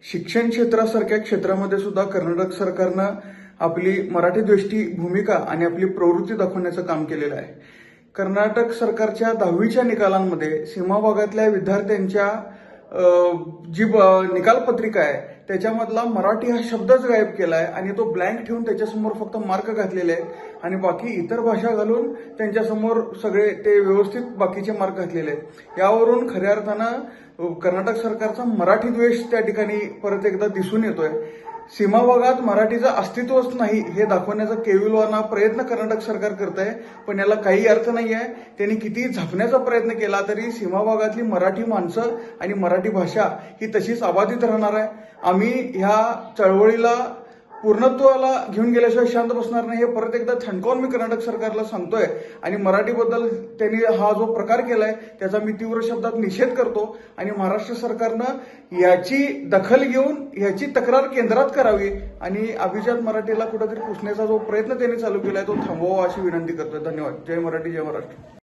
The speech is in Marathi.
शिक्षण क्षेत्रासारख्या क्षेत्रामध्ये सुद्धा कर्नाटक सरकारनं आपली मराठीद्वेष्टी भूमिका आणि आपली प्रवृत्ती दाखवण्याचं काम केलेलं आहे. कर्नाटक सरकारच्या 10वीच्या निकालांमध्ये सीमा भागातल्या विद्यार्थ्यांच्या जी निकाल पत्रिका आहे त्याच्यामधला मराठी हा शब्दच गायब केला आहे आणि तो ब्लँक ठेवून त्याच्यासमोर फक्त मार्क घातलेले आहेत आणि बाकी इतर भाषा घालून त्यांच्यासमोर सगळे ते व्यवस्थित बाकीचे मार्क घातलेले आहेत. यावरून खऱ्या अर्थानं कर्नाटक सरकारचा मराठी द्वेष त्या ठिकाणी परत एकदा दिसून येतोय. सीमा भागात मराठीचं अस्तित्वच नाही हे दाखवण्याचा केविलवाना प्रयत्न कर्नाटक सरकार करत आहे, पण याला काही अर्थ नाही आहे. त्यांनी किती झापण्याचा प्रयत्न केला तरी सीमा भागातली मराठी माणसं आणि मराठी भाषा ही तशीच अबाधित राहणार आहे. आम्ही ह्या चळवळीला पूर्णत्वाला घेऊन गेल्याशिवाय शांत बसणार नाही हे परत एकदा ठणकावून मी कर्नाटक सरकारला सांगतोय. आणि मराठीबद्दल त्यांनी हा जो प्रकार केलाय त्याचा मी तीव्र शब्दात निषेध करतो आणि महाराष्ट्र सरकारनं याची दखल घेऊन याची तक्रार केंद्रात करावी आणि अभिजात मराठीला कुठेतरी पुसण्याचा जो प्रयत्न त्यांनी चालू केलाय तो थांबवावा अशी विनंती करतोय. धन्यवाद. जय मराठी, जय महाराष्ट्र.